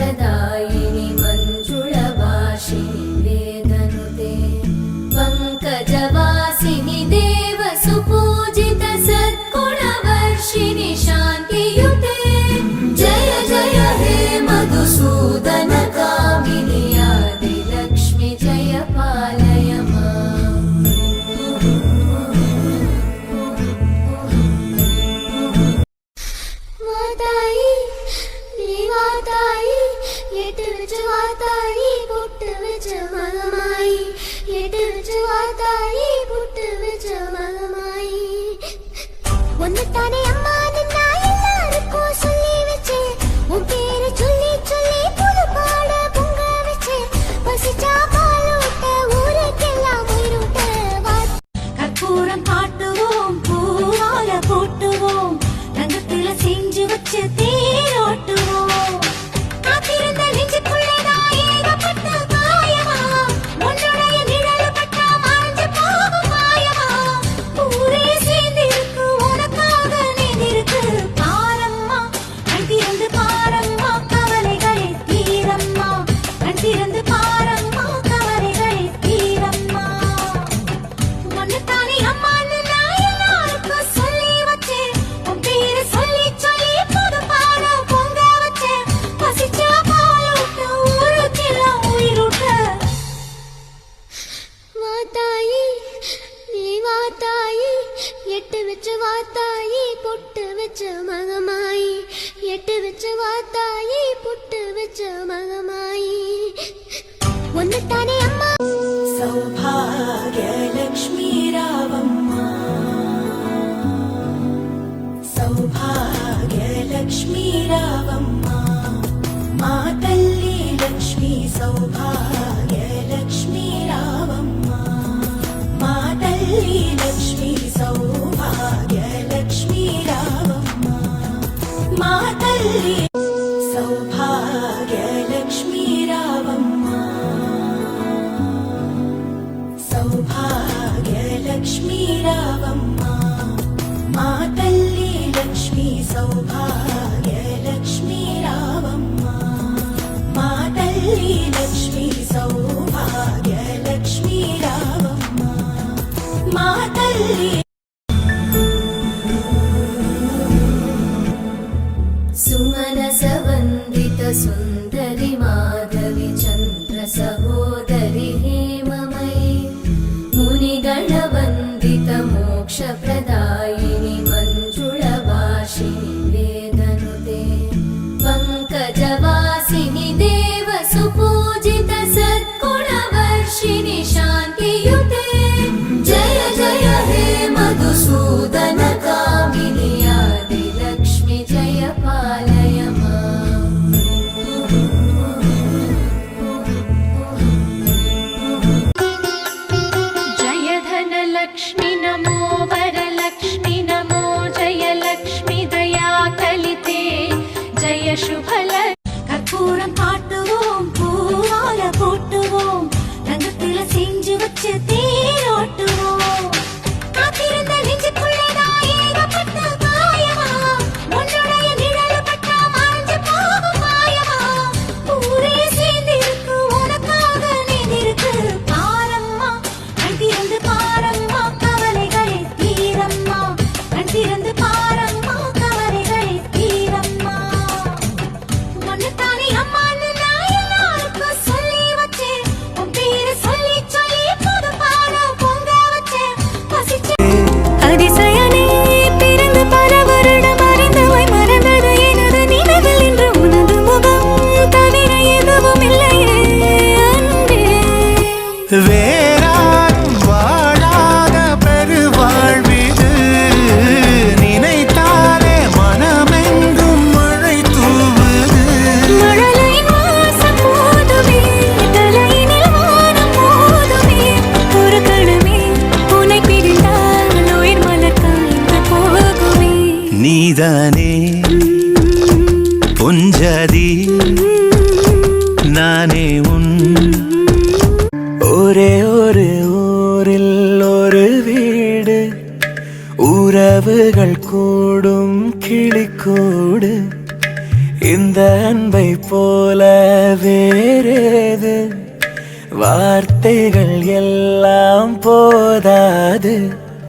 मोक्षप्रदायिनि मञ्जुळवासिनि वेदनुते पङ्कजवासिनि देवसुपूजित सद्गुणवर्षिणि शान्तियुते जय जय हे मधुसूदन कामिनि आदिलक्ष्मि जय पालय माम् वाताई देवाताई एट विच वाताई पुट विच मगमाई एट विच वाताई पुट विच मगमाई ஒன்னுதானே அம்மா நின்னா எல்லாருக்கும் சொல்லி வச்சே உன் பேரு சொல்லி சொல்லி புது பாட பொங்க வச்சே பசிச்சா பாலூட்ட ஊருக்கெல்லாம் உயிரூட்ட கற்பூரம் காட்டுவோம் பூவால போட்டுவோம் தங்கத்துல செஞ்சு வச்சு தேரோட்டுவோம் காத்திருந்த நெஞ்சுக்குள்ளேதான் ஏகப்பட்ட காயமா உன்னுடைய நிழல் பட்டா மறைஞ்சு போகும் மாயமா ஊரே சேர்ந்திருக்கு உனக்காக நீந்திருக்கு பாரம்மா கண் திறந்து பாரம்மா கவலைகளே தீரம்மா கண் திறந்து பாரம்மா கவலைகளே தீரம்மா ஒன்னுதானே அம்மான்னு நான் எல்லாருக்கும் சொல்லி வச்சேன் உன் பேரு சொல்லி சொல்லி புது பாடம் பொங்க வச்சேன் பசிச்சா பாலூட்ட ஊருக்கெல்லாம் உயிரூட்ட வாத்தாயி நீ வாத்தாயி எட்டு வச்சு வாத்தாயி பொட்டு வச்ச மகமாயி எட்டு வச்சு வாத்தாயி பொட்டு வச்ச மகமாயி ஒன்னுதானே அம்மா सौभाग्यलक्ष्मी रावम्मा सौभाग्यलक्ष्मी रावम्मा मा तल्ली लक्ष्मी सौभाग्यलक्ष्मी रावम्मा मा तल्ली लक्ष्मी सौभाग्यलक्ष्मी रावम्मा मा तल्ली सौभाग्यलक्ष्मी रावम्मा सौभाग्यलक्ष्मी रावम्मा मा तल्ली लक्ष्मी सौभाग्यलक्ष्मी रावम्मा मा तल्ली लक्ष्मी सौभाग्यलक्ष्मी रावम्मा मा तल्ली सुमनसवन्दित सुन्दरि माधवि चन्द्र सहोदरि हेममयि मुनिगणवन्दित मोक्षप्रदायिनि मञ्जुळवासिनि वेदनुते पङ्कजवासिनि देवसुपूजित सद्गुणवर्षिणि शान्तियुते जय जय हे मधुसूदन कामिनि आदिलक्ष्मि जय पालय माम् जय धनलक्ष्मि नमो वरलक्ष्मि नमो जय लक्ष्मि दया कलिते जय शुभल கற்பூரம் காட்டுவோம் பூவால போட்டுவோம் தங்கத்துல செஞ்சு வச்சு தேரோட்டுவோம் காத்திருந்த நெஞ்சுக்குள்ளேதான் ஏகப்பட்ட காயமா உன்னுடைய நிழல் பட்டா மறைஞ்சு போகும் மாயமா ஊரே சேர்ந்திருக்கு உனக்காக நீந்திருக்கு பாரம்மா கண் திறந்து பாரம்மா கவலைகளே தீரம்மா கண் திறந்து பாரம்மா கவலைகளே தீரம்மா ஒன்னுதானே அம்மான்னு நான் எல்லாருக்கும் சொல்லி வச்சேன் உன் பேரு சொல்லி சொல்லி புது பாடம் பொங்க வச்சேன் பசிச்ச அதிசயனே பிறந்து பல வருடம் அறிந்தவை மறந்தது எனது நினைவில் இன்று உனது முகம் தவிர எதுவும் இல்லையே அன்பே வேறாரும் வாழாத பெருவாழ்விது நினைத்தாலே மனமெங்கும் மழை தூவுது மழலையின் வாசம் போதுமே தலையினில் வானம் போதுமே ஒரு கணமே உன்னை பிரிந்தால் உயிர் மலர் காய்ந்து போகுமே நீதானே பொஞ்சதி நானே உன் ஒரே ஒரு ஊரில் ஒரு வீடு உறவுகள் கூடும் கிளிக்கூடு இந்த அன்பை போல வேறேது வார்த்தைகள் எல்லாம் போதாது